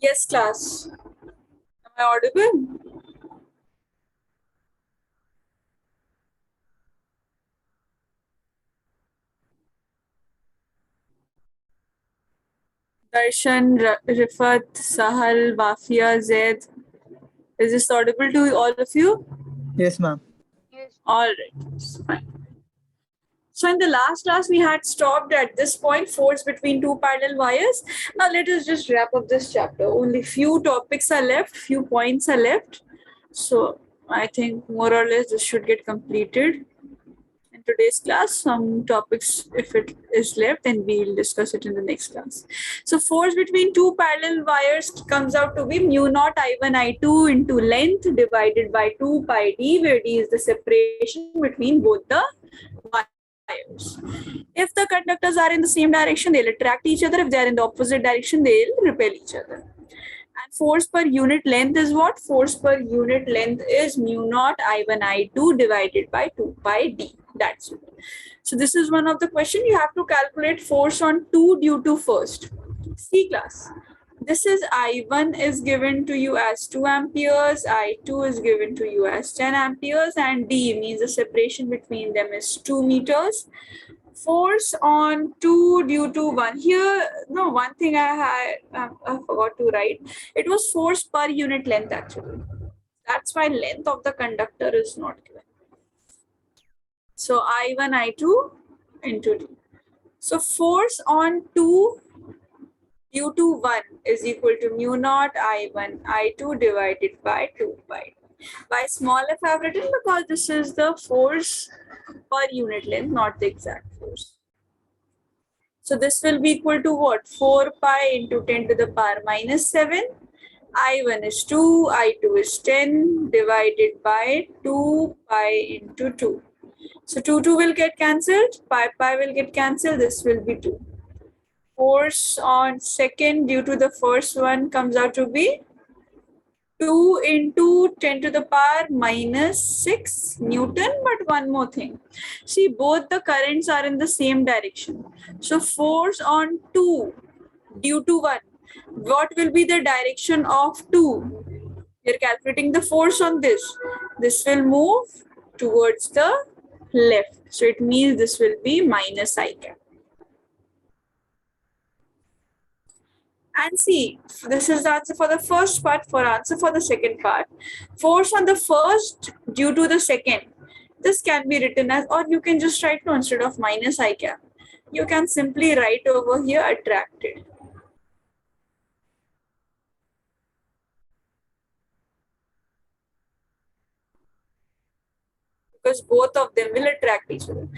Yes, class. Am I audible? Darshan, Rifat, Sahal, Wafia, Zaid. Is this audible to all of you? Yes, ma'am. All right, fine. So in the last class, we had stopped at this point, force between two parallel wires. Now let us just wrap up this chapter. Only few topics are left, few points are left. So I think more or less this should get completed. In today's class, some topics, if it is left, then we'll discuss it in the next class. So force between two parallel wires comes out to be mu naught I1 I2 into length divided by 2 pi d, where d is the separation between both the wires. If the conductors are in the same direction, they'll attract each other. If they are in the opposite direction, they'll repel each other. And force per unit length is what? Force per unit length is mu naught I1 I2 divided by 2 pi d. That's it. So this is one of the question. You have to calculate force on 2 due to first. C class. This is I1 is given to you as 2 amperes, I2 is given to you as 10 amperes, and D means the separation between them is 2 meters. Force on 2 due to 1. Here, no, one thing I forgot to write. It was force per unit length actually. That's why length of the conductor is not given. So I1, I2 into D. So force on 2 due to 1 is equal to mu naught I1, I2 divided by 2 pi. By small f I have written because this is the force per unit length, not the exact force. So this will be equal to what? 4 pi into 10 to the power minus 7. I1 is 2, I2 is 10 divided by 2 pi into 2. So 2 will get cancelled, pi will get cancelled, this will be 2. Force on second due to the first one comes out to be 2 into 10 to the power minus 6 Newton. But one more thing. See, both the currents are in the same direction. So force on 2 due to 1. What will be the direction of 2? You're calculating the force on this. This will move towards the left. So it means this will be minus I cap. And see, this is the answer for the first part. For answer for the second part, force on the first due to the second. This can be written as, or you can just write no, instead of minus I cap. You can simply write over here attracted. Because both of them will attract each other.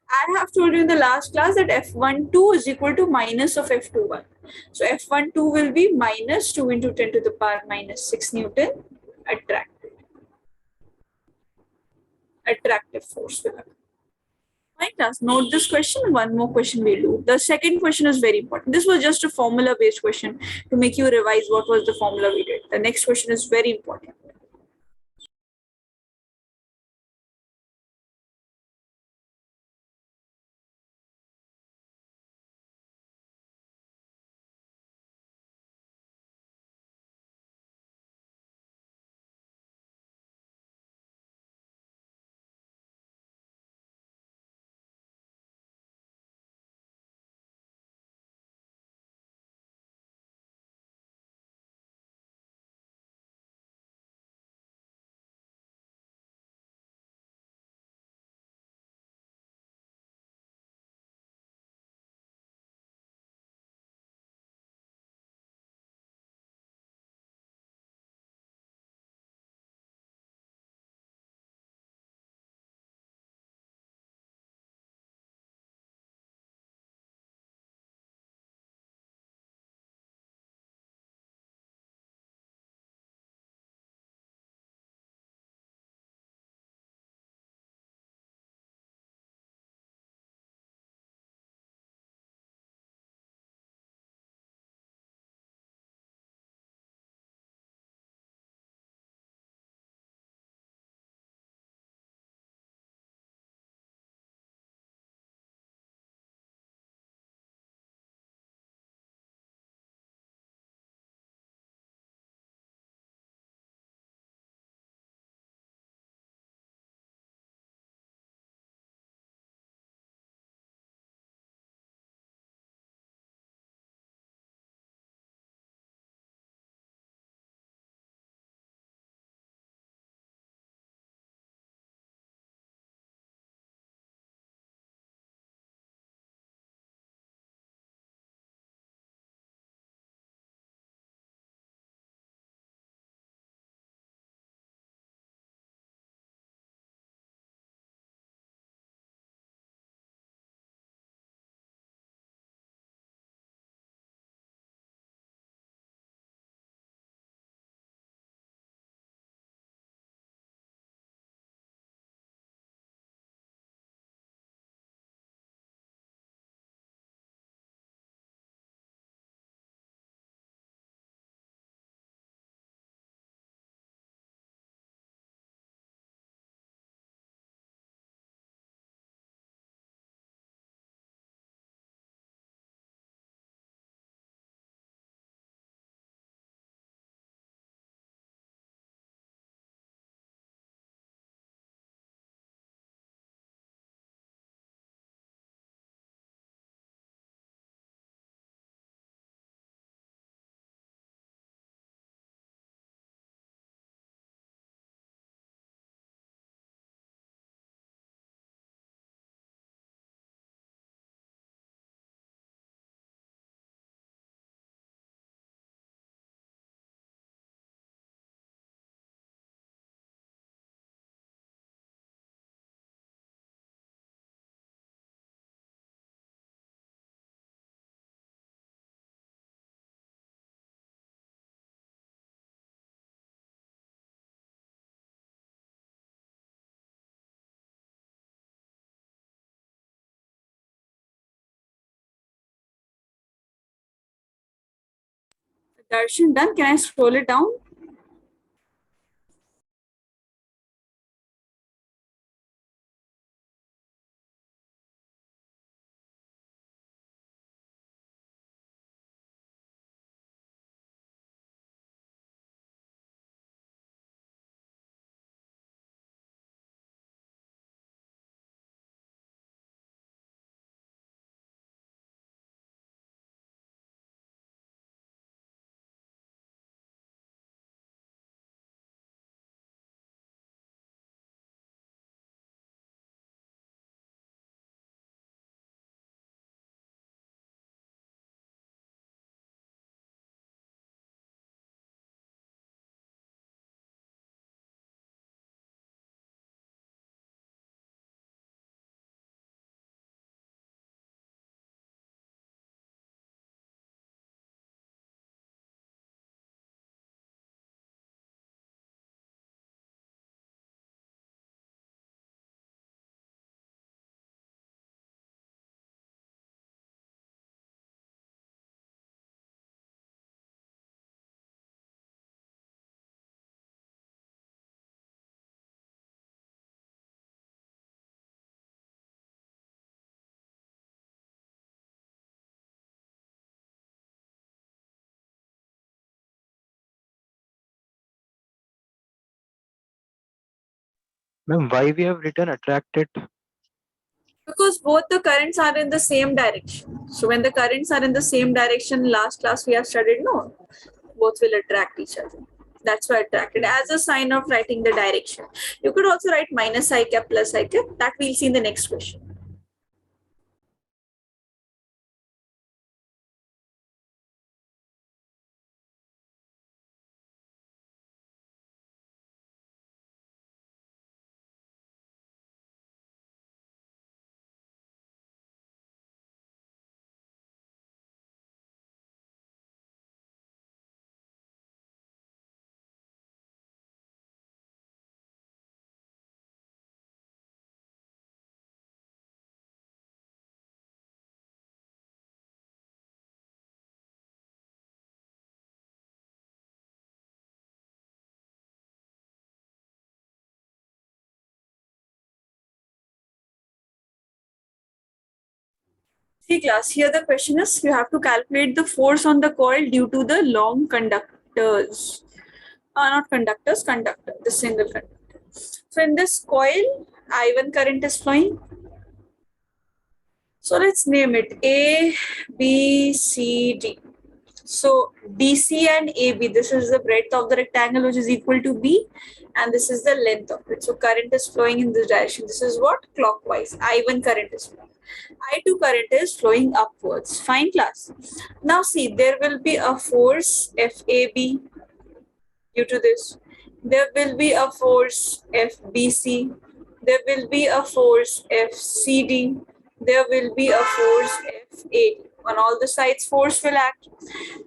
I have told you in the last class that F12 is equal to minus of F21. So F12 will be minus 2 into 10 to the power minus 6 Newton attractive force will occur. Fine class, note this question. One more question we'll do. The second question is very important. This was just a formula based question to make you revise what was the formula we did. The next question is very important. Darshan done. Can I scroll it down? Ma'am, why we have written attracted? Because both the currents are in the same direction. So when the currents are in the same direction, last class we have studied, no, both will attract each other. That's why attracted as a sign of writing the direction. You could also write minus I cap plus I cap. That we'll see in the next question. See class, here the question is you have to calculate the force on the coil due to the long conductors. Not conductors, conductor, the single conductor. So in this coil, I1 current is flowing. So let's name it A, B, C, D. So DC and AB, this is the breadth of the rectangle which is equal to B, and this is the length of it. So current is flowing in this direction. This is what? Clockwise. I1 current is flowing. I2 current is flowing upwards. Fine class. Now see, there will be a force FAB due to this. There will be a force FBC. There will be a force FCD. There will be a force FAD. On all the sides, force will act.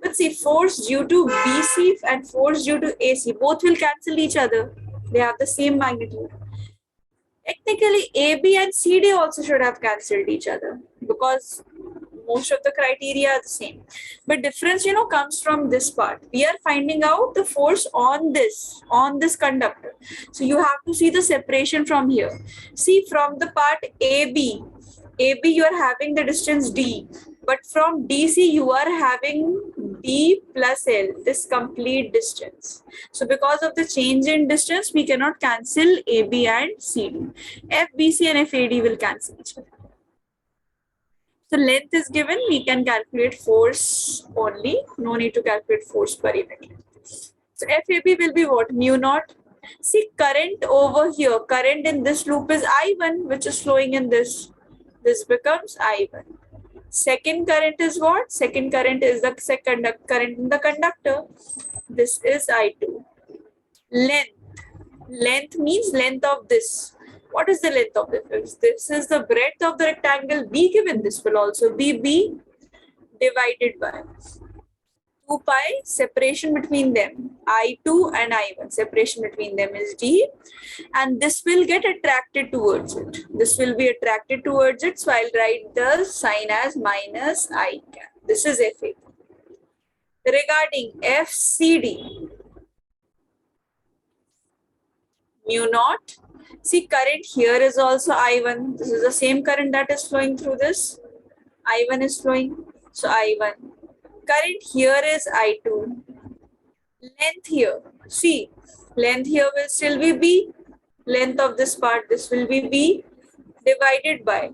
But see, force due to BC and force due to AC, both will cancel each other. They have the same magnitude. Technically, AB and CD also should have cancelled each other because most of the criteria are the same. But difference, comes from this part. We are finding out the force on this conductor. So you have to see the separation from here. See, from the part AB you are having the distance D, but from DC you are having D plus L, this complete distance. So because of the change in distance, we cannot cancel AB and CD. FBC and FAD will cancel each other. So length is given, we can calculate force only, no need to calculate force per unit. So FAB will be what? Mu naught. See, current over here, current in this loop is I1, which is flowing in this. This becomes I1. Second current is what? Second current is the second current in the conductor. This is I2. Length. Length means length of this. What is the length of this? This is the breadth of the rectangle B given. This will also be B divided by 2 pi, separation between them, I2 and I1. Separation between them is D. And this will get attracted towards it. This will be attracted towards it. So I'll write the sign as minus I cap. This is FA. regarding FCD, mu naught. See, current here is also I1. This is the same current that is flowing through this. I1 is flowing. So I1. Current here is I2. Length here. See, length here will still be B. Length of this part, this will be B divided by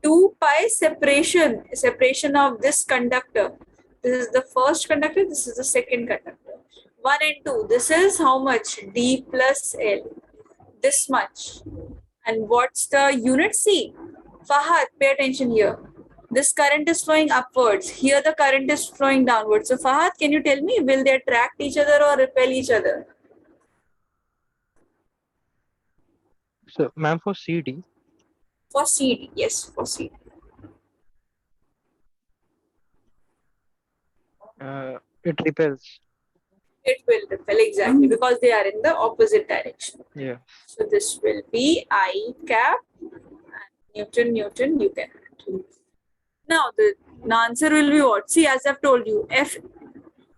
2 pi separation of this conductor. This is the first conductor, this is the second conductor. 1 and 2, this is how much? D plus L. This much. And what's the unit? C. Fahad, pay attention here. This current is flowing upwards. Here the current is flowing downwards. So Fahad, can you tell me, will they attract each other or repel each other? So, ma'am, for CD, For CD, yes, for CD. it repels. It will repel exactly because they are in the opposite direction. Yeah. So this will be I cap and Newton you can add. Now the answer will be what? See, as I've told you, F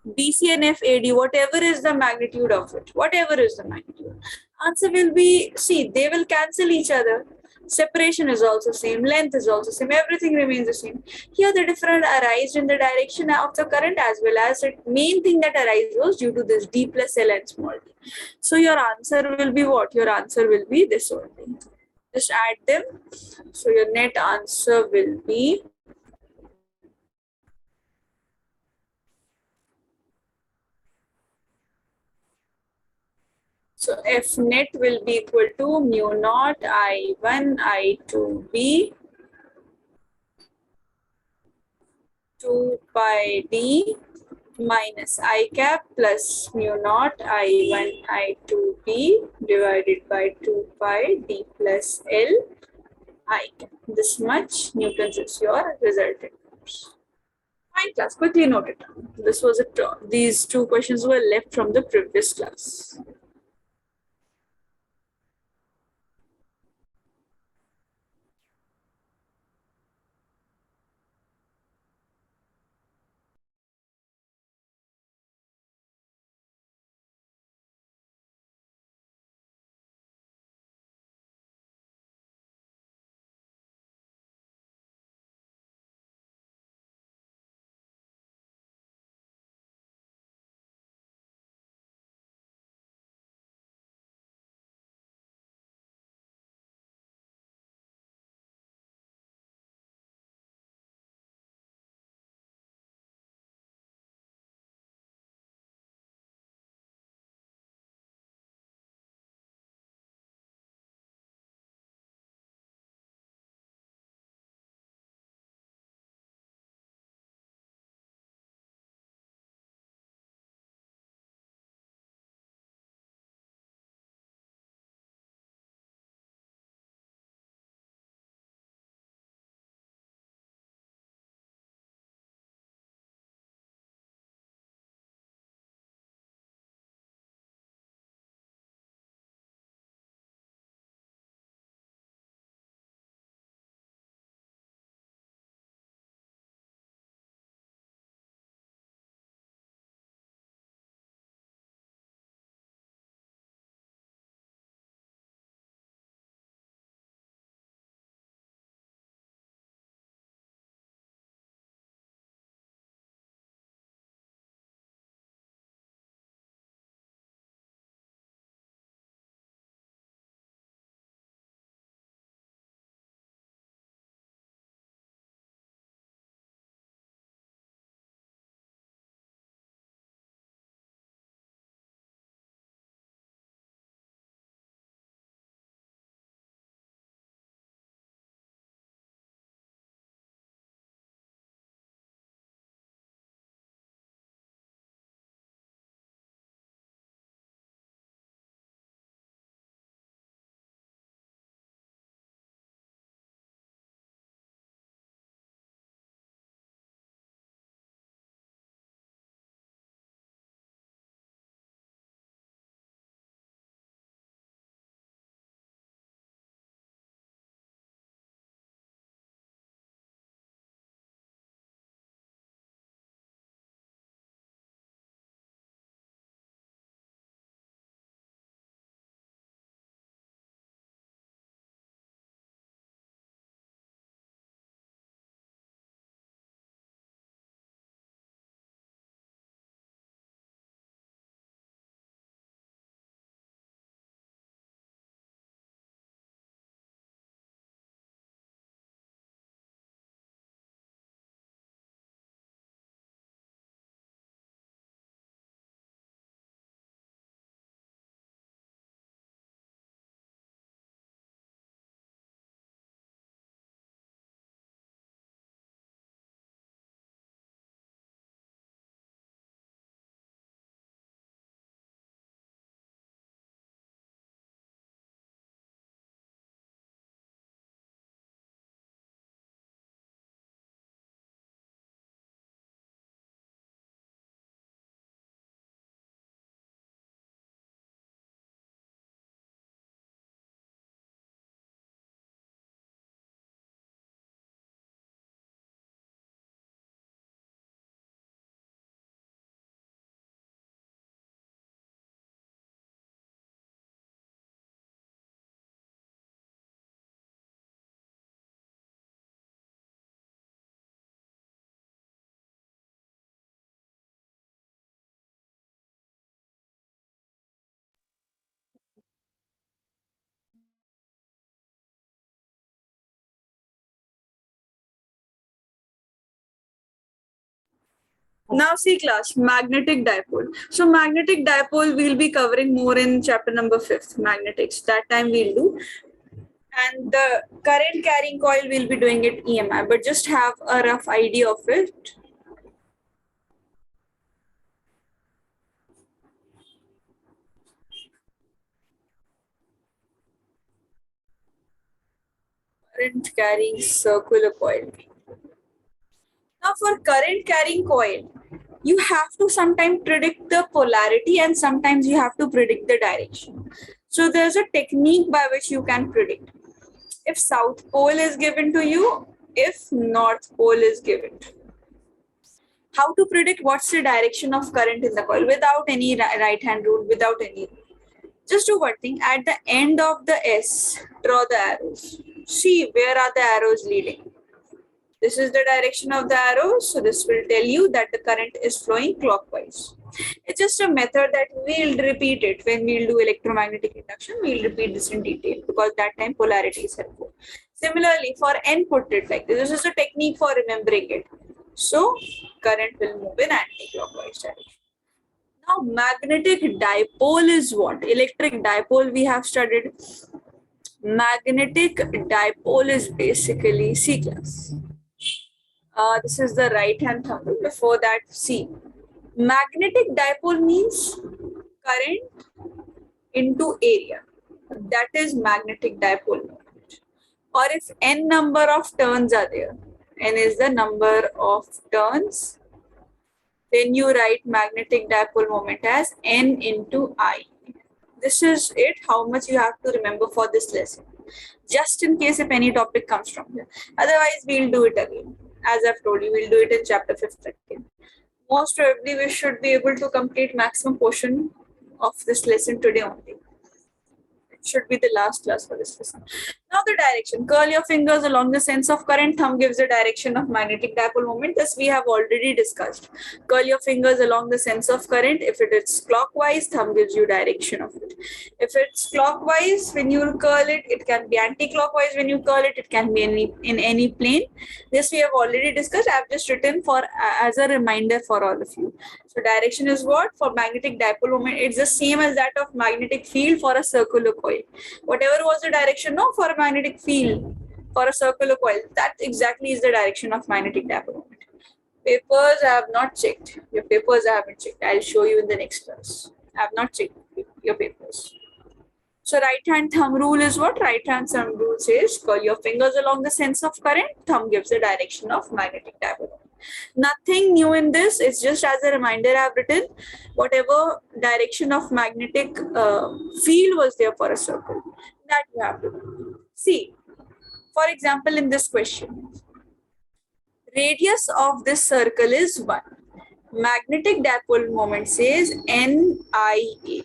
DC and FAD, whatever is the magnitude of it, whatever is the magnitude, answer will be, see, they will cancel each other. Separation is also same, length is also same, everything remains the same. Here the difference arise in the direction of the current as well as the main thing that arises was due to this D plus L and small d. So your answer will be what? Your answer will be this only. Just add them. So your net answer will be so F net will be equal to mu naught I1 I2B 2 pi D minus I cap plus mu naught I1 I2B divided by 2 pi D plus L I cap. This much Newtons is your resultant force. Fine class, quickly note it down. This was it. These two questions were left from the previous class. Now see class, magnetic dipole. So magnetic dipole we'll be covering more in chapter number 5, magnetics. That time we'll do. And the current carrying coil we'll be doing it EMI, but just have a rough idea of it. Current carrying circular coil. Now for current carrying coil, you have to sometimes predict the polarity and sometimes you have to predict the direction. So there's a technique by which you can predict. If south pole is given to you, if north pole is given to you. How to predict what's the direction of current in the coil without any right hand rule, without any. Just do one thing, at the end of the S, draw the arrows. See where are the arrows leading. This is the direction of the arrows, so this will tell you that the current is flowing clockwise. It's just a method that we'll repeat it when we'll do electromagnetic induction. We'll repeat this in detail because that time polarity is helpful. Similarly, for N, put it like this. This is a technique for remembering it. So current will move in anti-clockwise direction. Now magnetic dipole is what? Electric dipole we have studied. Magnetic dipole is basically C class. This is the right hand thumb rule. Before that, C. Magnetic dipole means current into area. That is magnetic dipole moment. Or if n number of turns are there, n is the number of turns, then you write magnetic dipole moment as n into I. This is it, how much you have to remember for this lesson. Just in case if any topic comes from here. Otherwise, we'll do it again. As I've told you, we'll do it in chapter 5 again. Most probably, we should be able to complete maximum portion of this lesson today only. It should be the last class for this lesson. Now the direction. Curl your fingers along the sense of current. Thumb gives the direction of magnetic dipole moment. This we have already discussed. Curl your fingers along the sense of current. If it is clockwise, thumb gives you direction of it. If it's clockwise, when you curl it, it can be anti-clockwise. When you curl it, it can be in any plane. This we have already discussed. I've just written for as a reminder for all of you. So direction is what? For magnetic dipole moment, it's the same as that of magnetic field for a circular coil. Whatever was the direction now for a magnetic field for a circular coil, that exactly is the direction of magnetic dipole moment. Papers I have not checked. Your papers I haven't checked. I'll show you in the next class. I have not checked your papers. So right hand thumb rule is what? Right hand thumb rule says curl your fingers along the sense of current. Thumb gives the direction of magnetic dipole. Nothing new in this. It's just as a reminder I've written whatever direction of magnetic field was there for a circle. That you have to do. See, for example, in this question, radius of this circle is 1. Magnetic dipole moment says NIA.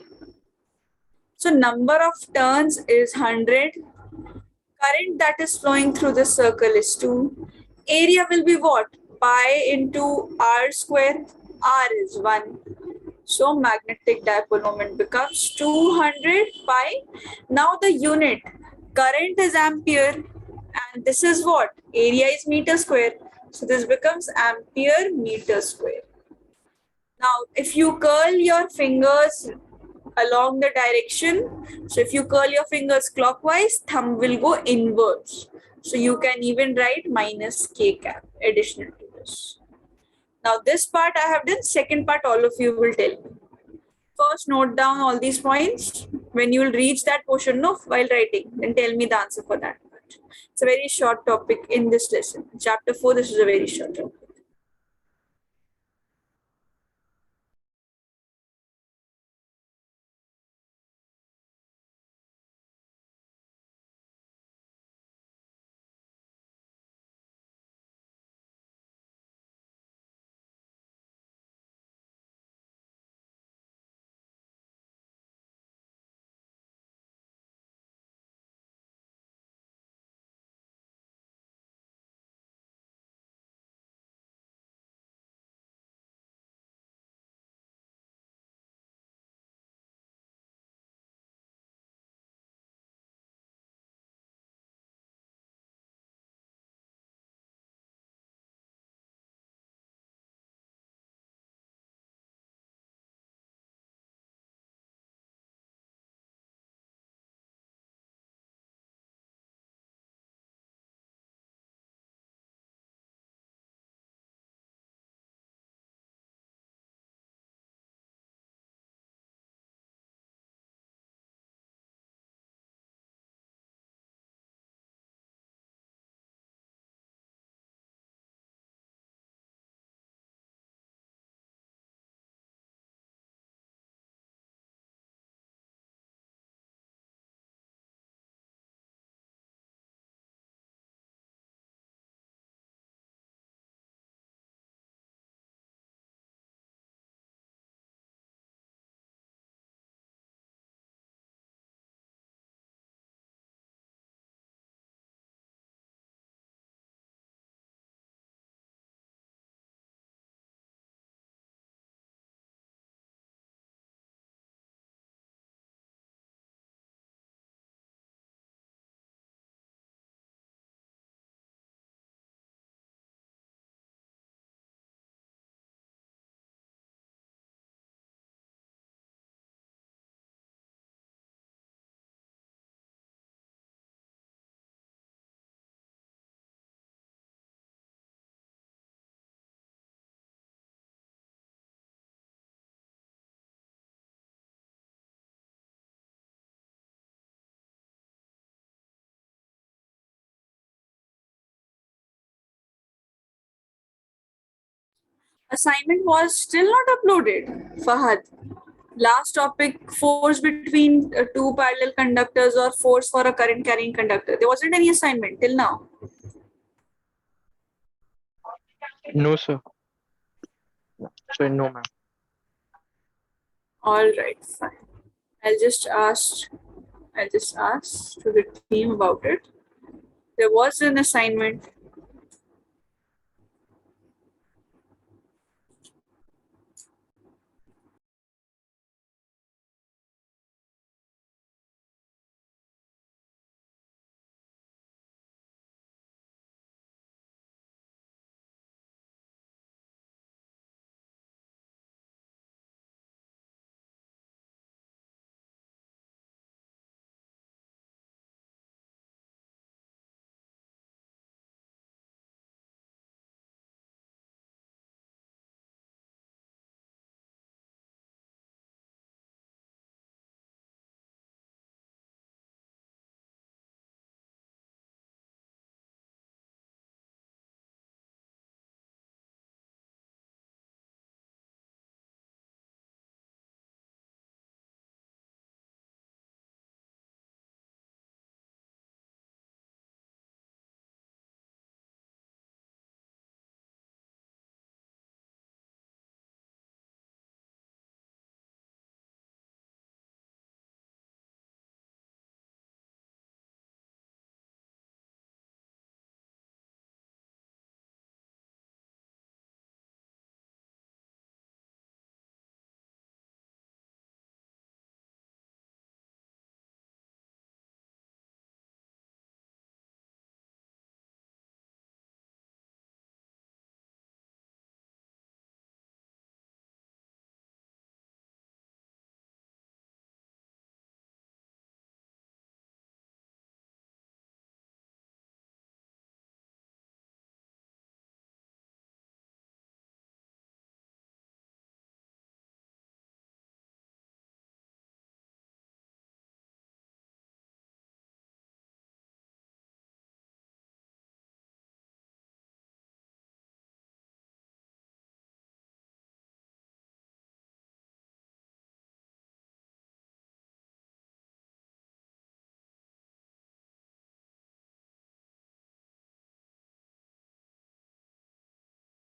So number of turns is 100. Current that is flowing through the circle is 2. Area will be what? Pi into r square. R is 1. So magnetic dipole moment becomes 200 pi. Now the unit, current is ampere and this is what? Area is meter square. So this becomes ampere meter square. Now if you curl your fingers along the direction, so if you curl your fingers clockwise, thumb will go inwards. So you can even write minus k cap additional to this. Now this part I have done, second part all of you will tell me. First note down all these points. When you will reach that portion no, while writing, then tell me the answer for that part. It's a very short topic in this lesson. Chapter 4, this is a very short topic. Assignment was still not uploaded, Fahad. Last topic, force between two parallel conductors or force for a current carrying conductor. There wasn't any assignment till now. No, sir. So no, ma'am. All right, fine. I'll just ask to the team about it. There was an assignment.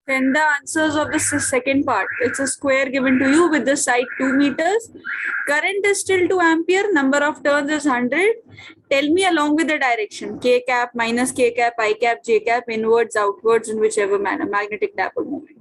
Then the answers of the second part. It's a square given to you with the side 2 meters. Current is still 2 ampere. Number of turns is 100. Tell me along with the direction. K cap, minus K cap, I cap, J cap, inwards, outwards, in whichever manner. Magnetic dipole moment.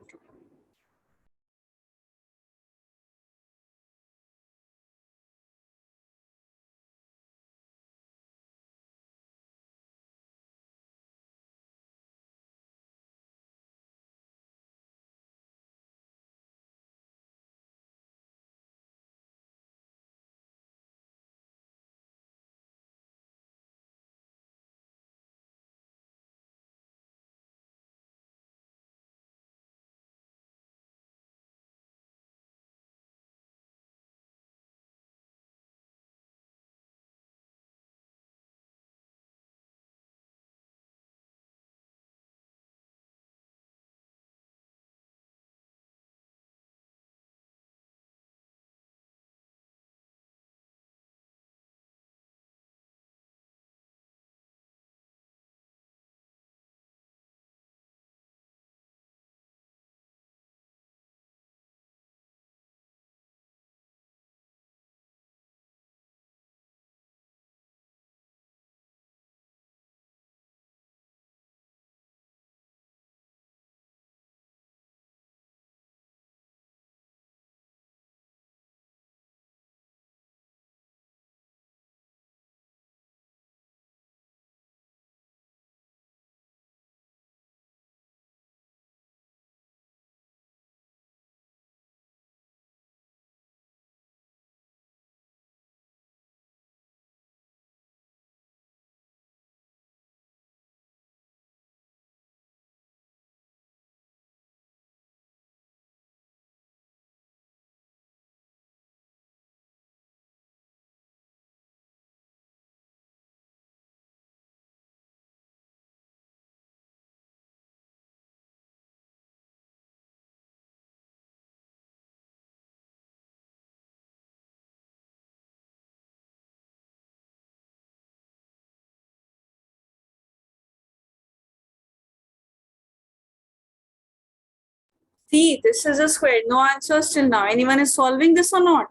See, this is a square. No answers till now. Anyone is solving this or not?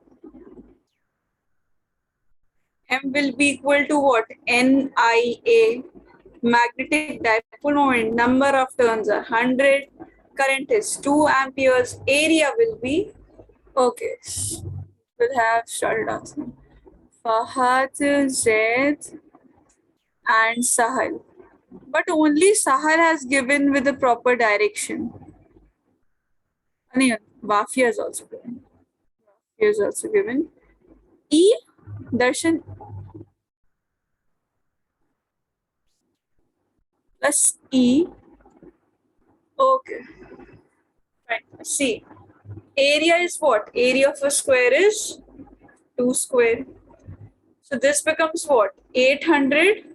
M will be equal to what? NIA. Magnetic dipole moment. Number of turns are 100. Current is 2 amperes. Area will be, okay. We'll have started answering. Fahad, Zaid, and Sahal. But only Sahal has given with the proper direction. Wafia is also given. Wafia is also given. E, Darshan plus E. Okay. Fine. See, area is what? Area of a square is 2 square. So this becomes what? 800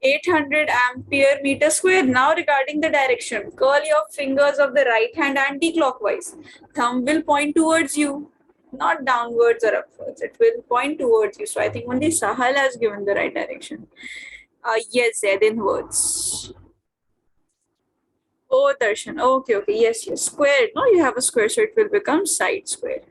ampere meter square. Now regarding the direction, curl your fingers of the right hand anti-clockwise. Thumb will point towards you, not downwards or upwards. It will point towards you. So I think only Sahal has given the right direction. Yes, Z inwards. Oh, Darshan. Okay. Yes. Square. No, you have a square, so it will become side square.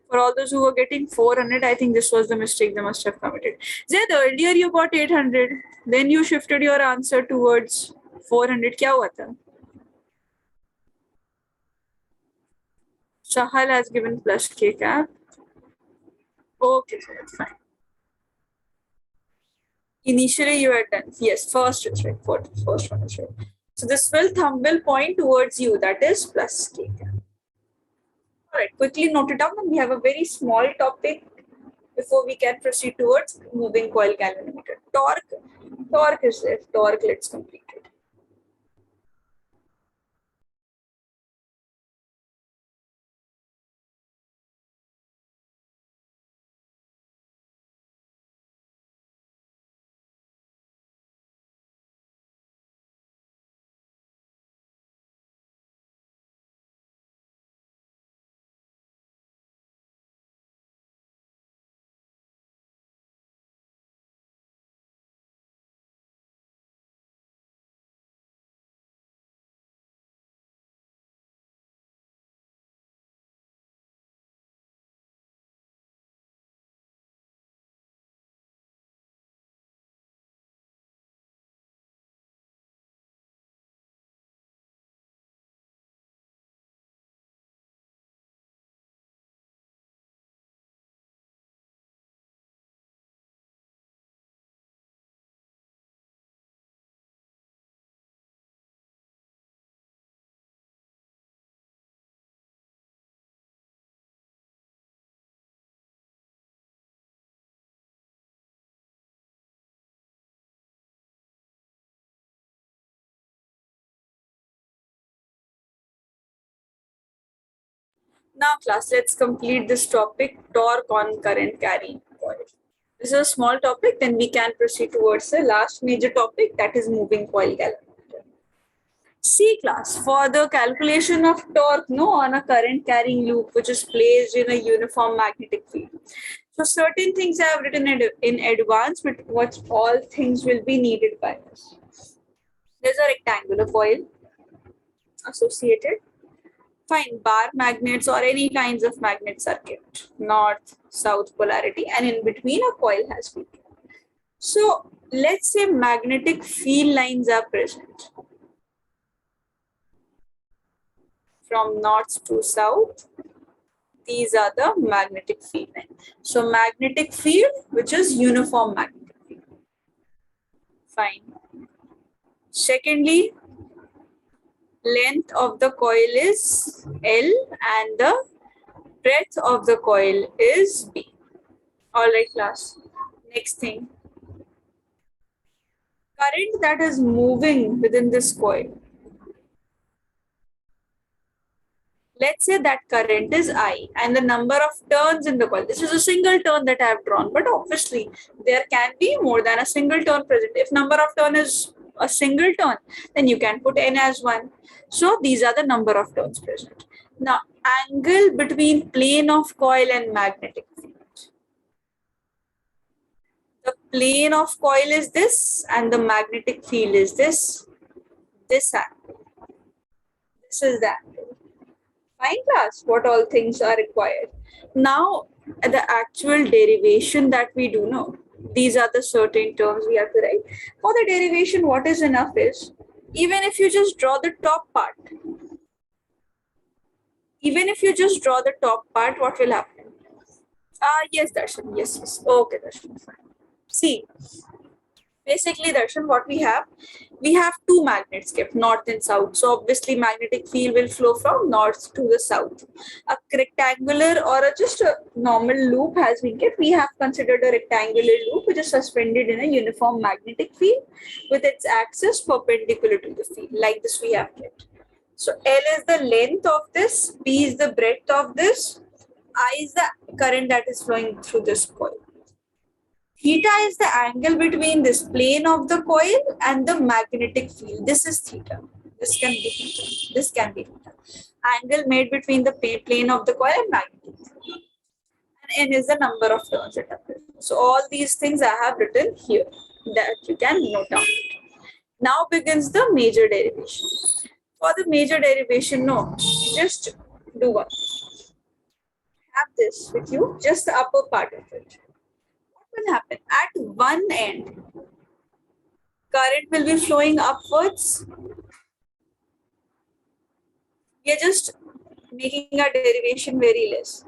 For all those who were getting 400, I think this was the mistake they must have committed. Zed, earlier you got 800. Then you shifted your answer towards 400. Kya hua tha? Sahal has given plus K cap. Okay, so that's fine. Initially you had done. Yes, first is right. First one is right. So this thumb will point towards you. That is plus K cap. All right, quickly note it down. And we have a very small topic before we can proceed towards moving coil galvanometer. Torque is there. Torque, let's complete it. Now class, let's complete this topic, torque on current carrying coil. This is a small topic, then we can proceed towards the last major topic, that is moving coil galvanometer. C class, for the calculation of torque on a current carrying loop which is placed in a uniform magnetic field. So certain things I have written in advance, but what all things will be needed by us. There's a rectangular coil associated. Fine, bar magnets or any kinds of magnets are kept, north, south polarity, and in between a coil has been kept. So let's say magnetic field lines are present from north to south. These are the magnetic field lines. So magnetic field, which is uniform magnetic field. Fine. Secondly, length of the coil is L and the breadth of the coil is B. All right, class. Next thing. Current that is moving within this coil. Let's say that current is I and the number of turns in the coil. This is a single turn that I have drawn, but obviously there can be more than a single turn present. If number of turn is a single turn, then you can put N as 1. So these are the number of turns present. Now, angle between plane of coil and magnetic field. The plane of coil is this and the magnetic field is this angle. This is the angle. Fine class, what all things are required. Now, the actual derivation that we do know, these are the certain terms we have to write. For the derivation, what is enough is, even if you just draw the top part, what will happen? Yes, Darshan, yes. Okay, Darshan, fine. See, basically, Darshan, what we have two magnets kept north and south. So obviously, magnetic field will flow from north to the south. A rectangular or just a normal loop has been kept. We have considered a rectangular loop which is suspended in a uniform magnetic field with its axis perpendicular to the field. Like this, we have kept. So L is the length of this, B is the breadth of this, I is the current that is flowing through this coil. Theta is the angle between this plane of the coil and the magnetic field. This is theta. This can be theta. This can be theta. Angle made between the plane of the coil and magnetic field. And n is the number of turns it happens. So all these things I have written here that you can note down. Now begins the major derivation. For the major derivation, no, just do one. Have this with you, just the upper part of it. Will happen at one end, current will be flowing upwards. We are just making our derivation very less.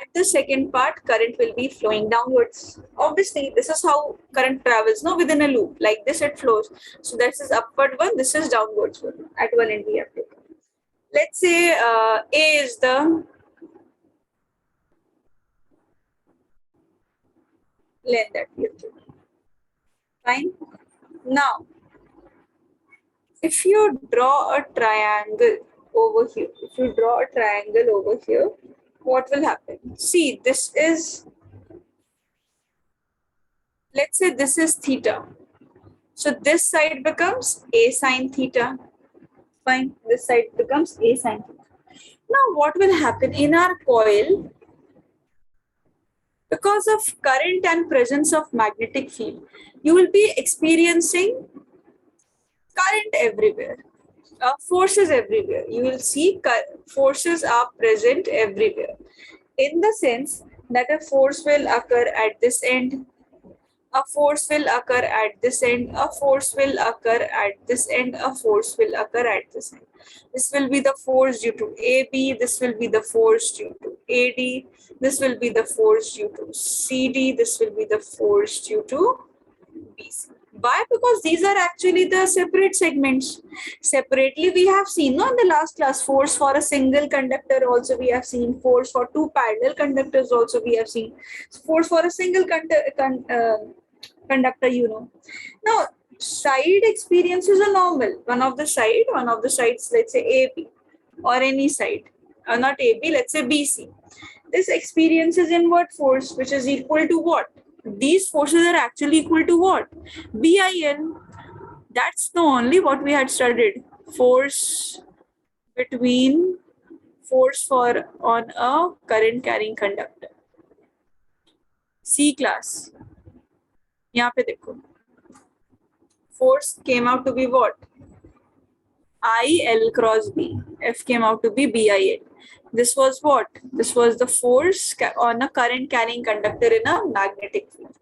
At the second part, current will be flowing downwards. Obviously, this is how current travels, no, within a loop. Like this, it flows. So this is upward one, this is downwards one. At one end, we have to. Let's say A is the length that we have to. Fine. Now, if you draw a triangle over here, what will happen? See, this is, let's say this is theta. So this side becomes A sine theta. Fine, this side becomes A sine theta. Now what will happen in our coil? Because of current and presence of magnetic field, you will be experiencing current everywhere. Forces everywhere. You will see forces are present everywhere. In the sense that a force will occur at this end, a force will occur at this end, a force will occur at this end, a force will occur at this end. This will be the force due to AB, this will be the force due to AD, this will be the force due to CD, this will be the force due to BC. Why? Because these are actually the separate segments. Separately, we have seen, no, in the last class, force for a single conductor also we have seen, force for two parallel conductors also we have seen, force for a single conductor, you know. Now, side experiences are normal. One of the sides, let's say AB or any side, not AB, let's say BC. This experiences inward force, which is equal to what? These forces are actually equal to what? BIL. That's the only what we had studied. Force for on a current carrying conductor. C class. यहाँ पे देखो. Force came out to be what? IL cross B. F came out to be BIL. This was what? This was the force on a current carrying conductor in a magnetic field.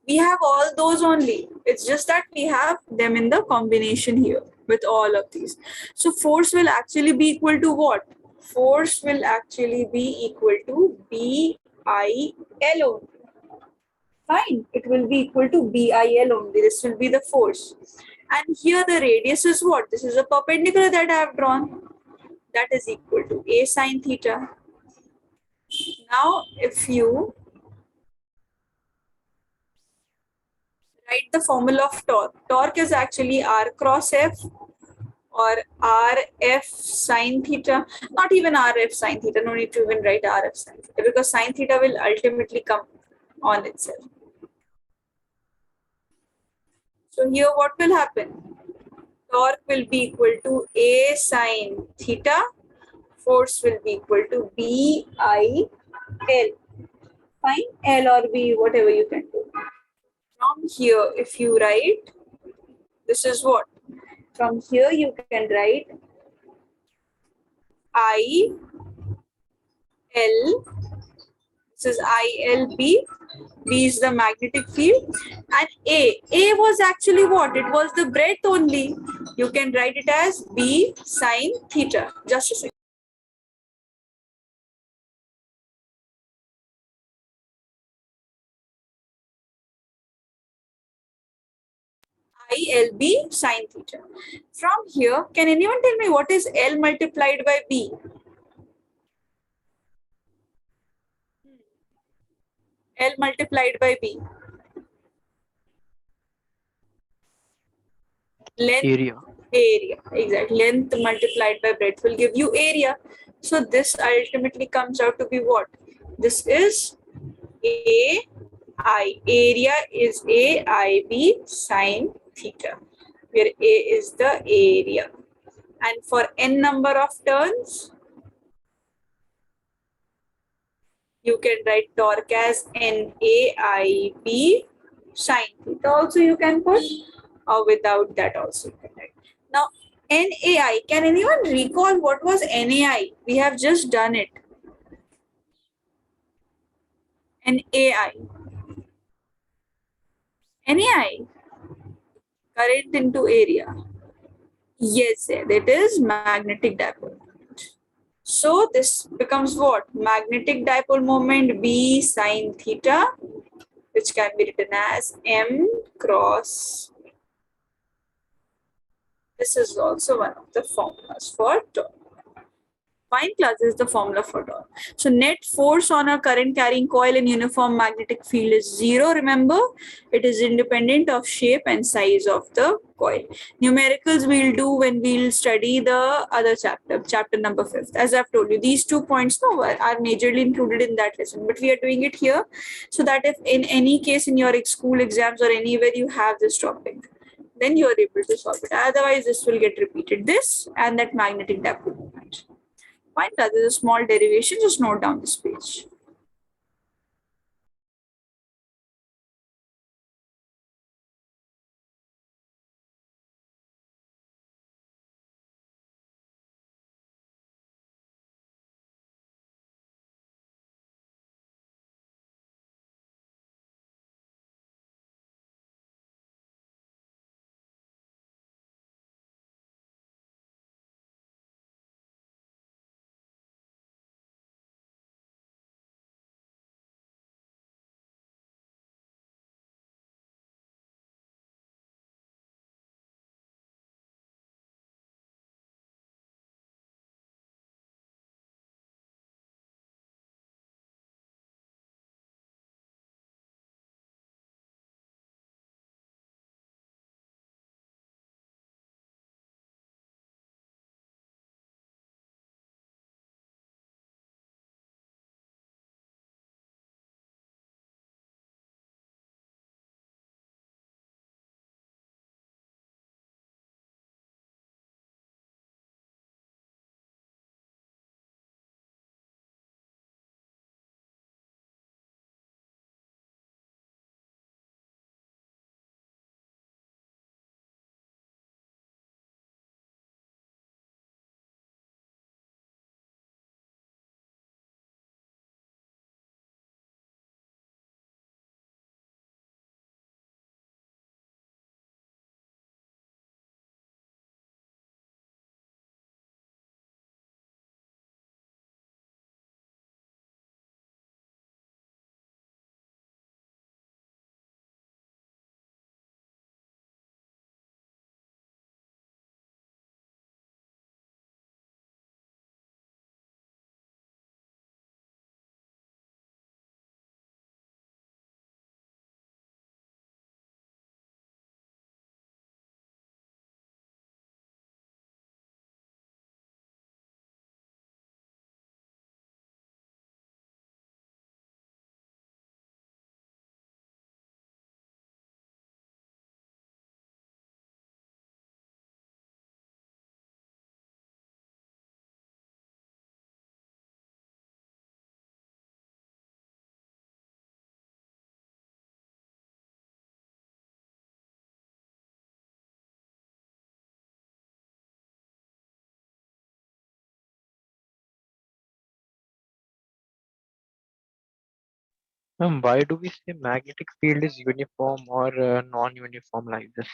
We have all those only. It's just that we have them in the combination here with all of these. So force will actually be equal to what? Force will actually be equal to BIL only. Fine. It will be equal to BIL only. This will be the force. And here the radius is what? This is a perpendicular that I have drawn. That is equal to A sine theta. Now, if you write the formula of torque is actually R cross F or RF sine theta. Not even RF sine theta. No need to even write RF sine theta because sine theta will ultimately come on itself. So here what will happen? Torque will be equal to A sine theta. Force will be equal to BIL. Fine, L or B, whatever you can do. From here, if you write, this is what? From here you can write I L. This is ILB. B is the magnetic field. And A. A was actually what? It was the breadth only. You can write it as B sine theta. Just a second. ILB sine theta. From here, can anyone tell me what is L multiplied by B? L multiplied by B. Length, Area. area. Exactly. Length multiplied by breadth will give you area. So this ultimately comes out to be what? This is AI. Area is AIB sine theta, where A is the area. And for n number of turns, you can write torque as NAIB sine theta also you can put, or without that also you can write. Now, NAI, can anyone recall what was NAI? We have just done it. NAI. NAI, current into area. Yes, that is magnetic dipole. So this becomes what? Magnetic dipole moment B sine theta, which can be written as M cross. This is also one of the formulas for torque. Fine, class, is the formula for torque. So net force on a current carrying coil in uniform magnetic field is zero. Remember, it is independent of shape and size of the coil. Numericals we'll do when we'll study the other chapter, chapter number 5. As I've told you, these 2 points are majorly included in that lesson, but we are doing it here so that if in any case in your school exams or anywhere you have this topic, then you are able to solve it. Otherwise, this will get repeated. This and that magnetic dipole moment. Fine, that is a small derivation. Just note down this page. Why do we say magnetic field is uniform or non-uniform like this?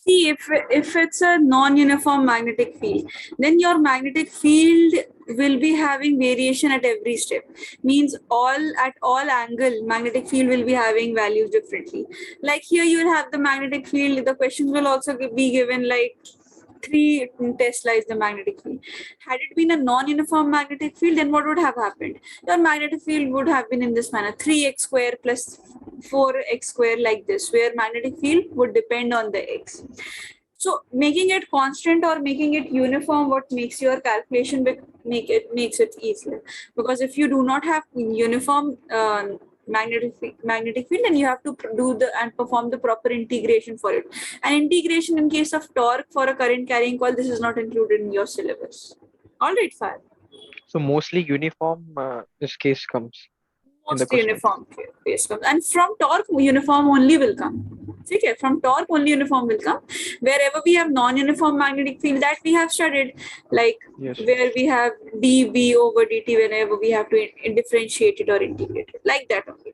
See, if it's a non-uniform magnetic field, then your magnetic field will be having variation at every step. Means at all angle, magnetic field will be having values differently. Like here, you will have the magnetic field. The questions will also be given like 3 Tesla is the magnetic field. Had it been a non-uniform magnetic field, then what would have happened? Your magnetic field would have been in this manner: 3x square plus 4x square, like this, where magnetic field would depend on the x. So making it constant or making it uniform, what makes your calculation makes it easier. Because if you do not have uniform magnetic field, then you have to do the and perform the proper integration for it. And integration in case of torque for a current carrying coil, this is not included in your syllabus. All right, fine. So mostly uniform this case comes in the Most questions. uniform case comes, and from torque uniform only will come. Okay, from torque only uniform will come. Wherever we have non-uniform magnetic field, that we have studied, like Yes. where we have dV over dt, whenever we have to differentiate it or integrate it, like that only.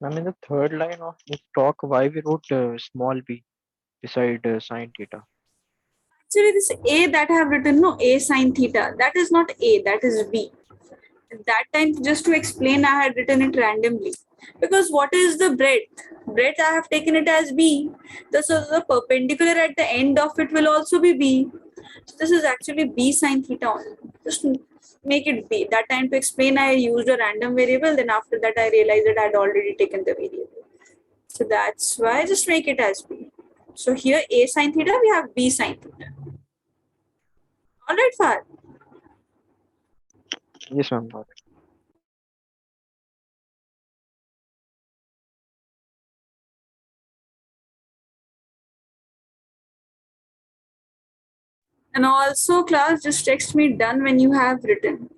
Ma'am, in the third line of the talk, why we wrote small b beside sine theta? Actually, this A that I have written, no, A sine theta, that is not A, that is B. At that time, just to explain, I had written it randomly. Because what is the breadth? Breadth, I have taken it as B. So the perpendicular at the end of it will also be B. So this is actually B sine theta only. Just make it B. That time to explain, I used a random variable. Then after that, I realized that I had already taken the variable. So that's why I just make it as B. So here A sine theta, we have B sine theta. All right, Fahad. Yes, ma'am. Got it. And also, class, just text me done when you have written.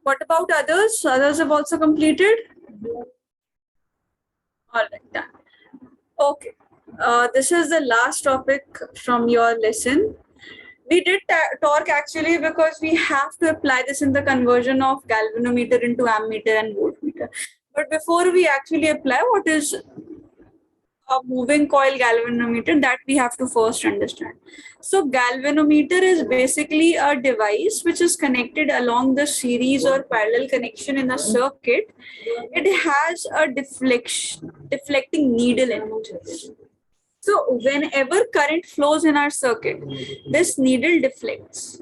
What about others? Others have also completed? All right, done. Okay. This is the last topic from your lesson. We did talk actually because we have to apply this in the conversion of galvanometer into ammeter and voltmeter. But before we actually apply, what is a moving coil galvanometer, that we have to first understand. So galvanometer is basically a device which is connected along the series or parallel connection in a circuit. It has a deflecting needle in it. So whenever current flows in our circuit, this needle deflects.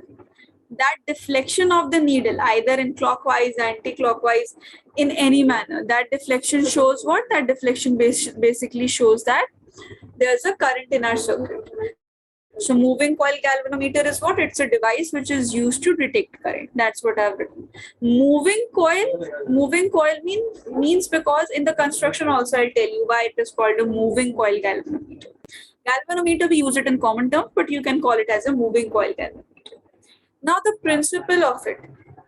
That deflection of the needle, either in clockwise, anti-clockwise, in any manner, that deflection shows what? That deflection basically shows that there's a current in our circuit. So moving coil galvanometer is what? It's a device which is used to detect current. That's what I've written. Moving coil means because in the construction also I'll tell you why it is called a moving coil galvanometer. Galvanometer, we use it in common terms, but you can call it as a moving coil galvanometer. Now the principle of it.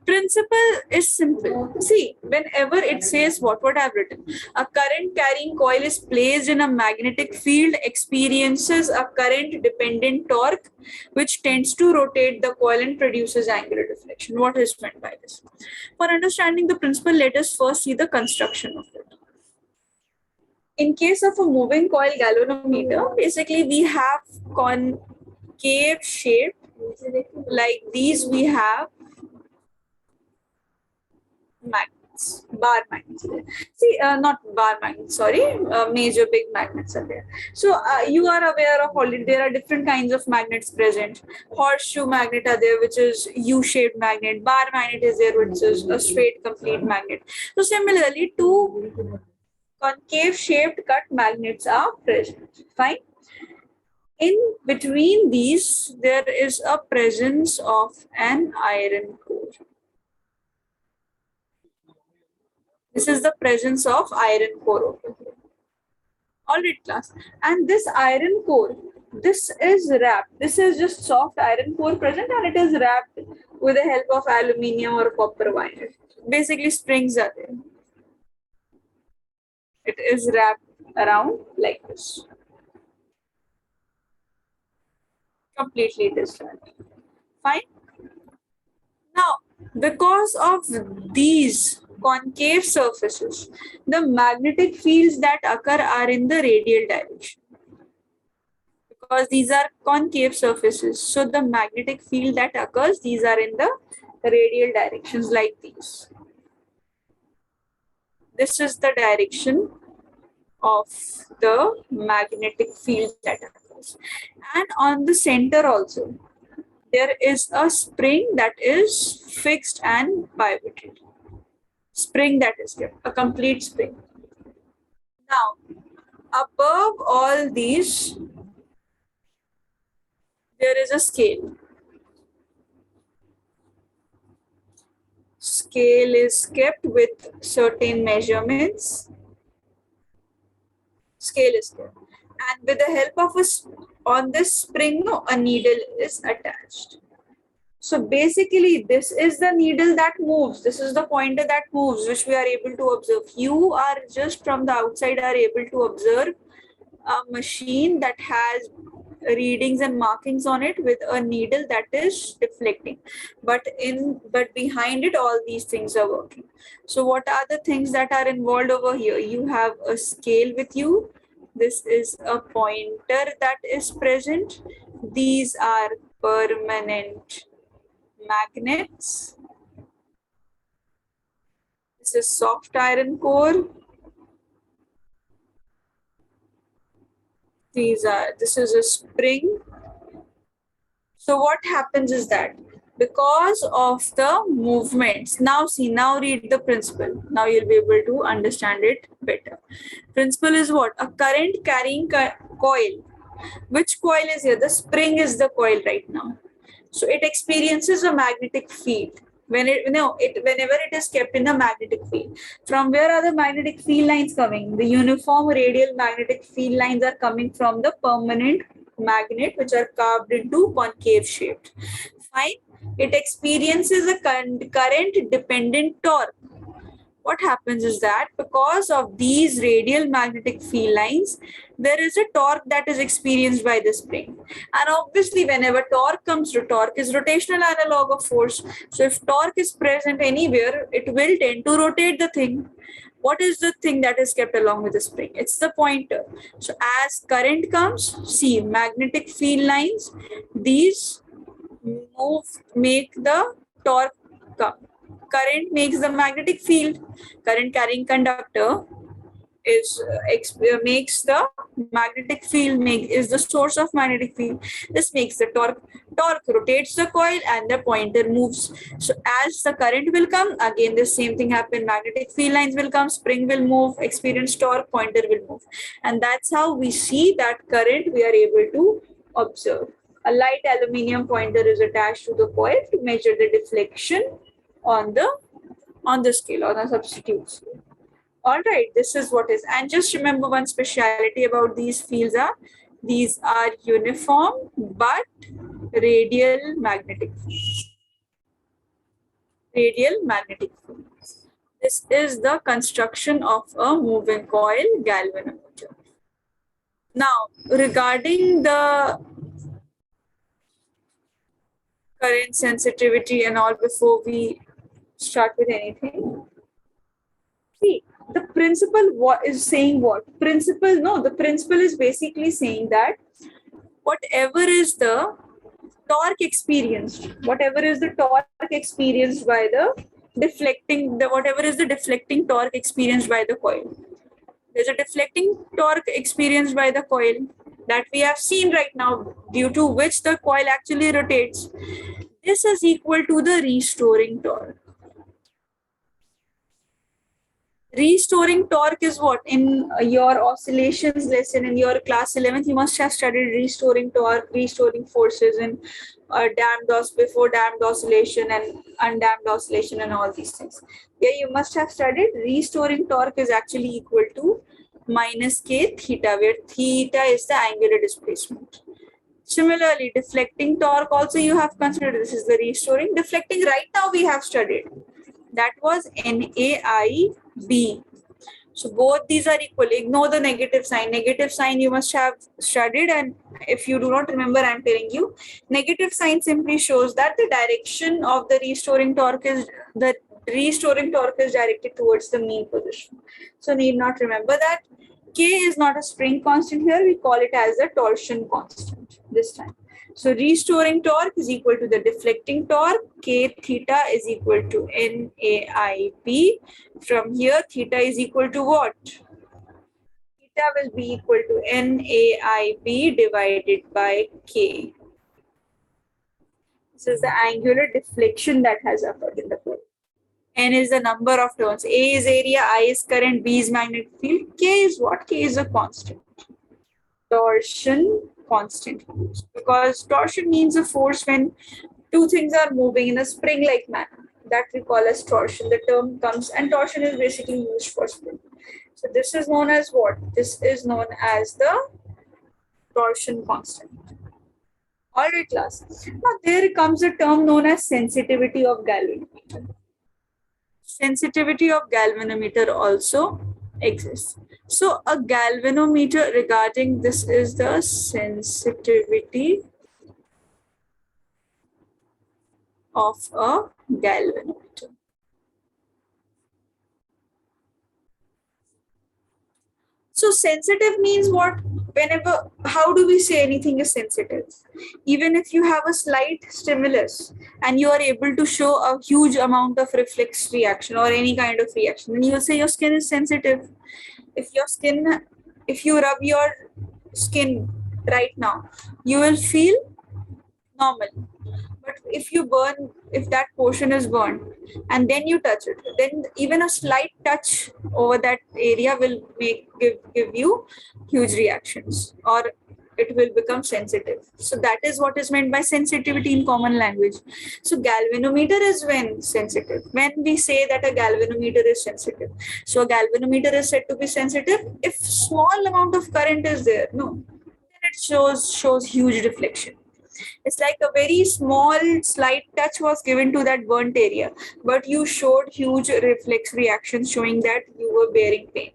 Principle is simple. See, whenever it says what I've written, a current carrying coil is placed in a magnetic field, experiences a current dependent torque, which tends to rotate the coil and produces angular deflection. What is meant by this? For understanding the principle, let us first see the construction of it. In case of a moving coil galvanometer, basically we have concave shape like these. We have magnets, bar magnets. See, not bar magnets, sorry, major big magnets are there. So you are aware of already there are different kinds of magnets present. Horseshoe magnet are there, which is U-shaped magnet. Bar magnet is there, which is a straight complete magnet. So similarly, two concave shaped cut magnets are present. Fine. In between these, there is a presence of an iron core. This is the presence of iron core over here. All right, class. And this iron core, this is wrapped. This is just soft iron core present, and it is wrapped with the help of aluminium or copper wire. Basically, springs are there. It is wrapped around like this. Completely it is wrapped. Fine. Now, because of these concave surfaces, the magnetic fields that occur are in the radial direction. Because these are concave surfaces, so the magnetic field that occurs, these are in the radial directions like these. This is the direction of the magnetic field that occurs. And on the center also, there is a spring that is fixed and pivoted. Spring that is kept, a complete spring. Now, above all these, there is a scale. Scale is kept with certain measurements. Scale is kept. And with the help of on this spring, a needle is attached. So basically, this is the needle that moves. This is the pointer that moves, which we are able to observe. You are just from the outside are able to observe a machine that has readings and markings on it with a needle that is deflecting. But behind it, all these things are working. So what are the things that are involved over here? You have a scale with you. This is a pointer that is present. These are permanent magnets. This is soft iron core. This is a spring. So what happens is that because of the movements, now read the principle. Now you'll be able to understand it better. Principle is what? A current carrying coil. Which coil is here? The spring is the coil right now. So it experiences a magnetic field. Whenever it is kept in a magnetic field. From where are the magnetic field lines coming? The uniform radial magnetic field lines are coming from the permanent magnet, which are carved into concave shaped. Fine. It experiences a current dependent torque. What happens is that because of these radial magnetic field lines, there is a torque that is experienced by the spring. And obviously, whenever torque comes to torque is rotational analog of force. So if torque is present anywhere, it will tend to rotate the thing. What is the thing that is kept along with the spring? It's the pointer. So as current comes, see magnetic field lines, these make the torque come. Current makes the magnetic field. Current carrying conductor makes the magnetic field, is the source of magnetic field. This makes the torque. Torque rotates the coil and the pointer moves. So as the current will come, again the same thing happen. Magnetic field lines will come, spring will move, experience torque, pointer will move. And that's how we see that current we are able to observe. A light aluminium pointer is attached to the coil to measure the deflection on the scale, on a substitute scale. All right, this is what is. And just remember one speciality about these fields these are uniform but radial magnetic fields. radial magnetic field. This is the construction of a moving coil galvanometer. Now, regarding the current sensitivity and all, before we start with anything, see, the principle is saying what? The principle is basically saying that whatever is the torque experienced, whatever is the torque experienced by the whatever is the deflecting torque experienced by the coil. There's a deflecting torque experienced by the coil that we have seen right now, due to which the coil actually rotates. This is equal to the restoring torque. Restoring torque is what? In your oscillations lesson in your class 11th, you must have studied restoring torque, restoring forces in before damped oscillation and undamped oscillation and all these things. Yeah, you must have studied restoring torque is actually equal to minus k theta, where theta is the angular displacement. Similarly, deflecting torque also you have considered. This is the restoring. Deflecting right now we have studied. That was NAIB. So both these are equal. Ignore the negative sign. Negative sign you must have studied, and if you do not remember, I'm telling you. Negative sign simply shows that the direction of the restoring torque is directed towards the mean position. So need not remember that. K is not a spring constant here. We call it as a torsion constant this time. So restoring torque is equal to the deflecting torque. K theta is equal to NAIB. From here, theta is equal to what? Theta will be equal to NAIB divided by K. This is the angular deflection that has occurred in the coil. N is the number of turns. A is area, I is current, B is magnetic field. K is what? K is a constant. Torsion constant, because torsion means a force when two things are moving in a spring-like manner. That we call as torsion. The term comes, and torsion is basically used for spring. So this is known as what? This is known as the torsion constant. All right, class. Now there comes a term known as sensitivity of galvanometer. Sensitivity of galvanometer also exists. So a galvanometer, regarding this is the sensitivity of a galvanometer. So sensitive means what? How do we say anything is sensitive? Even if you have a slight stimulus and you are able to show a huge amount of reflex reaction or any kind of reaction, then you will say your skin is sensitive. If you rub your skin right now, you will feel normal. But if that portion is burned and then you touch it, then even a slight touch over that area will give you huge reactions, or it will become sensitive. So that is what is meant by sensitivity in common language. So galvanometer is when sensitive. When we say that a galvanometer is sensitive, so a galvanometer is said to be sensitive if small amount of current is there. No, then it shows huge deflection. It's like a very small, slight touch was given to that burnt area, but you showed huge reflex reactions showing that you were bearing pain.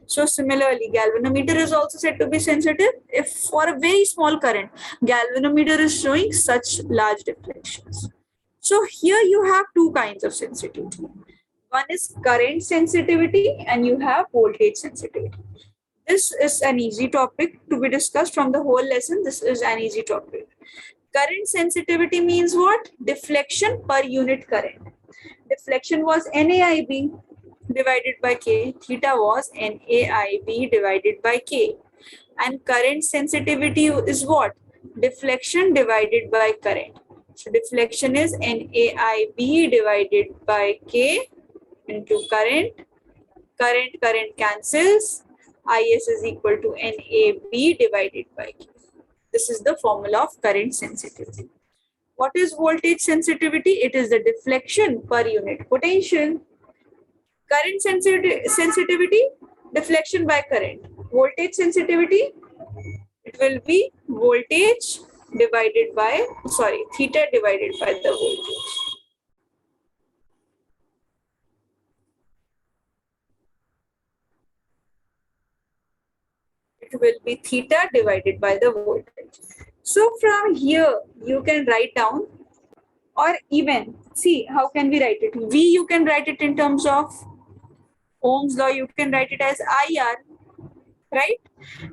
So similarly, galvanometer is also said to be sensitive if for a very small current, galvanometer is showing such large deflections. So here you have two kinds of sensitivity. One is current sensitivity and you have voltage sensitivity. This is an easy topic to be discussed from the whole lesson. This is an easy topic. Current sensitivity means what? Deflection per unit current. Deflection was NAIB divided by K. Theta was NAIB divided by K. And current sensitivity is what? Deflection divided by current. So deflection is NAIB divided by K into current. Current cancels. IS is equal to NAB divided by K. This is the formula of current sensitivity. What is voltage sensitivity? It is the deflection per unit potential. Current sensitivity, deflection by current. Voltage sensitivity, it will be voltage divided by, theta divided by the voltage. it will be theta divided by the voltage. So from here, you can write down, or even see, how can we write it? V, you can write it in terms of Ohm's law, you can write it as IR, right?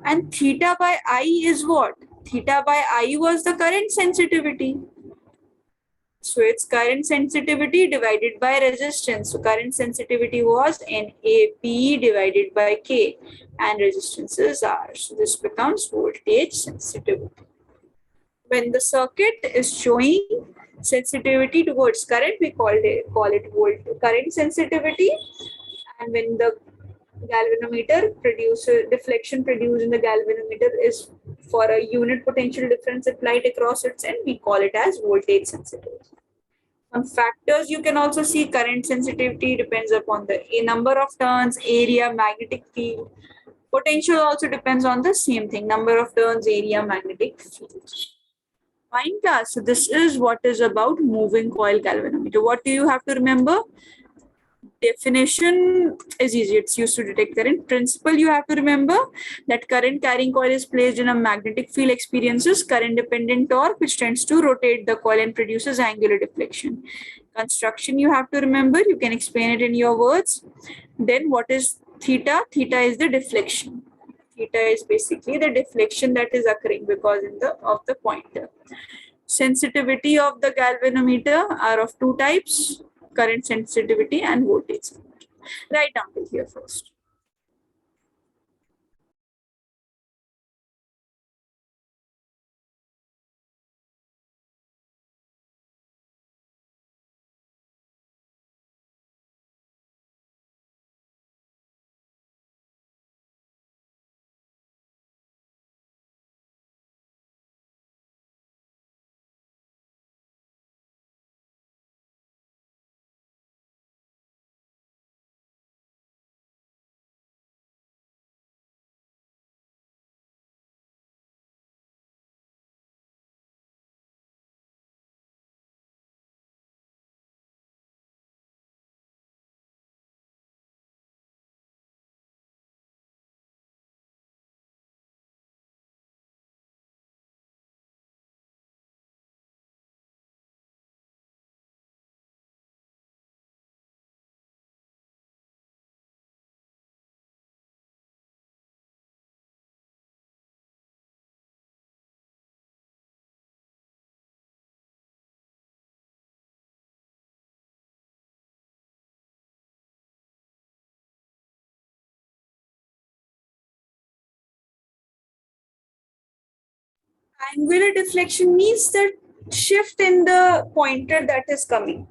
And theta by I is what? Theta by I was the current sensitivity. So it's current sensitivity divided by resistance. So current sensitivity was NAP divided by K, and resistance is R. So this becomes voltage sensitivity. When the circuit is showing sensitivity towards current, we call it current sensitivity. And when the galvanometer produces deflection produced in the galvanometer is for a unit potential difference applied across its end, we call it as voltage sensitivity. Some factors you can also see: current sensitivity depends upon the number of turns, area, magnetic field. Potential also depends on the same thing: number of turns, area, magnetic field. Fine class. So this is what is about moving coil galvanometer. What do you have to remember? Definition is easy. It's used to detect current. Principle, you have to remember that current carrying coil is placed in a magnetic field, experiences current dependent torque, which tends to rotate the coil and produces angular deflection. Construction, you have to remember. You can explain it in your words. Then what is theta? Theta is the deflection. Theta is basically the deflection that is occurring because of the pointer. Sensitivity of the galvanometer are of two types: current sensitivity and voltage. Write down till here first. Angular deflection means the shift in the pointer that is coming.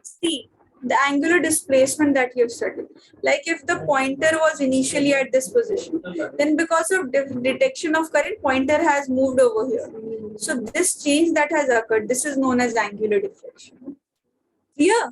See, the angular displacement that you've studied. Like if the pointer was initially at this position, then because of detection of current, pointer has moved over here. So this change that has occurred, this is known as angular deflection. Clear?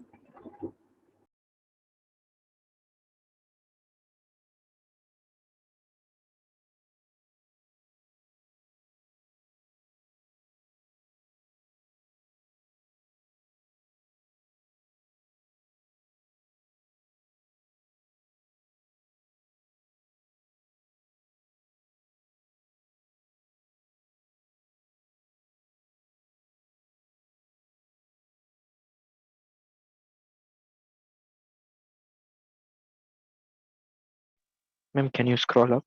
Ma'am, can you scroll up?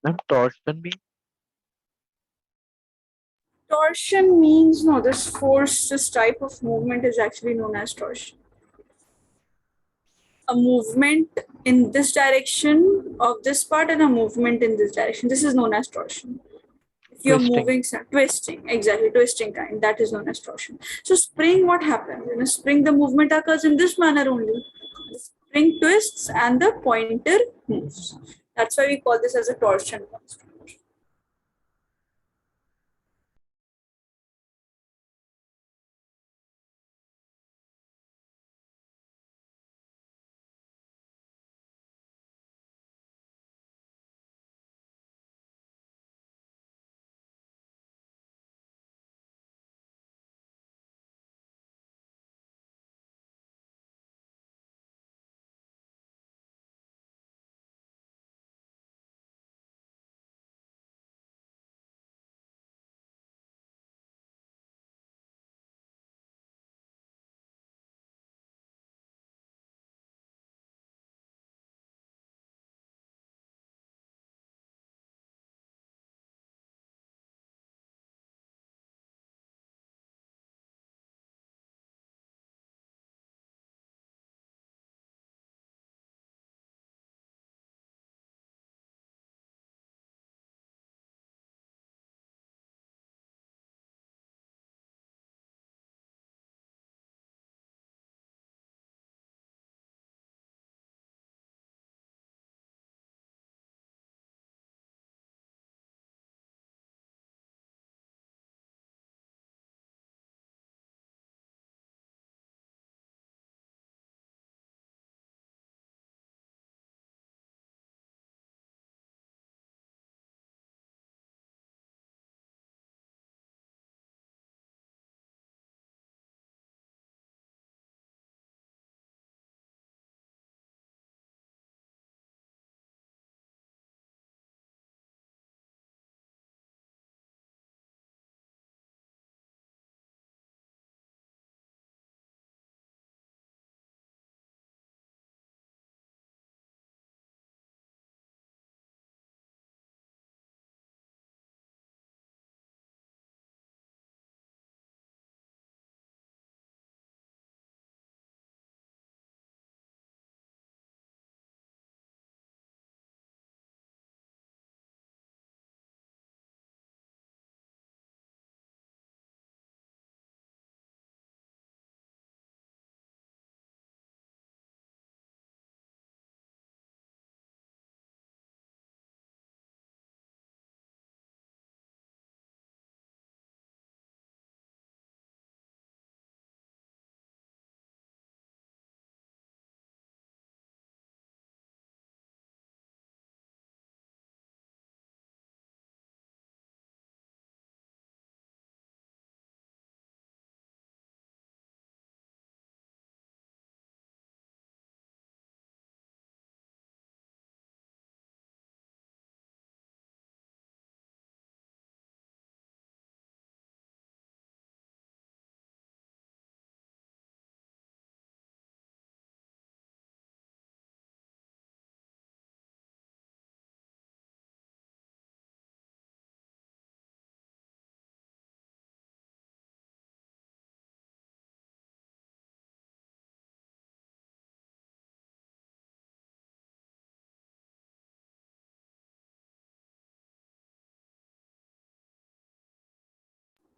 And torsion beam? Torsion means, no, this force, this type of movement is actually known as torsion. A movement in this direction of this part and a movement in this direction. This is known as torsion. If you're Twisting. moving, twisting, exactly, twisting kind, that is known as torsion. So spring, what happens? In a spring, the movement occurs in this manner only. The spring twists and the pointer moves. That's why we call this as a torsion constant.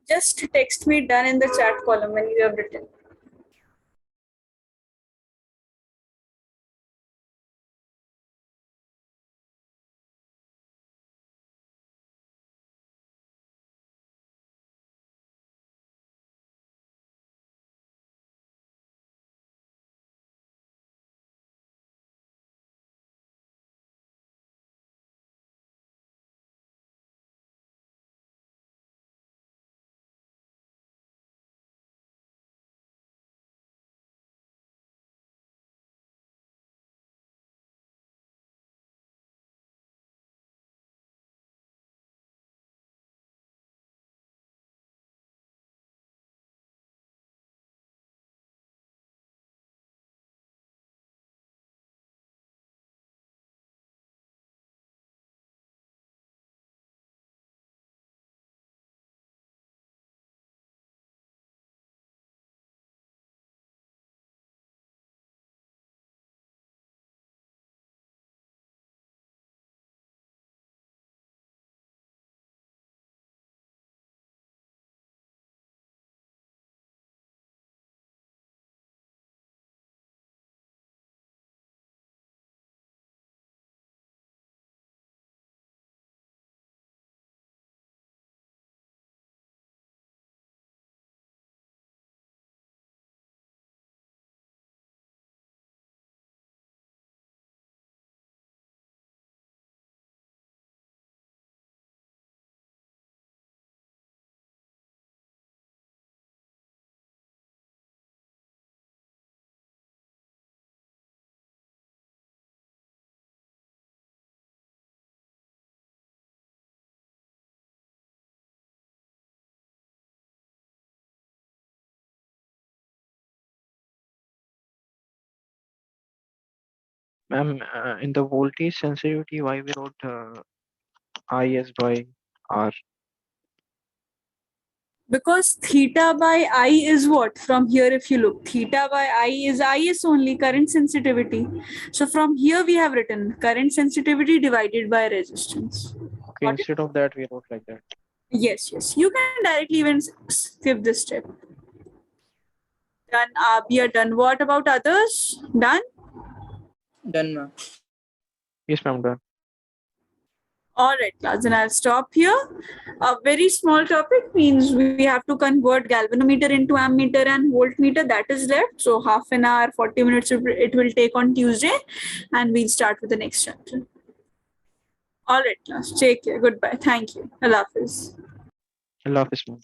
Just text me done in the chat column when you have written. Ma'am, in the voltage sensitivity, why we wrote I as by R? Because theta by I is what? From here, if you look, theta by I is only current sensitivity. So from here we have written current sensitivity divided by resistance. Okay, Got it? instead of that, we wrote like that. Yes, yes. You can directly even skip this step. Done. We are done. What about others? Done? Done, ma'am. Yes, ma'am, done. All right, class, and I'll stop here. A very small topic means we have to convert galvanometer into ammeter and voltmeter. That is left. So half an hour, 40 minutes it will take on Tuesday, and we'll start with the next chapter. All right, class. Take care. Goodbye. Thank you. Allah Hafiz. Allah Hafiz, ma'am.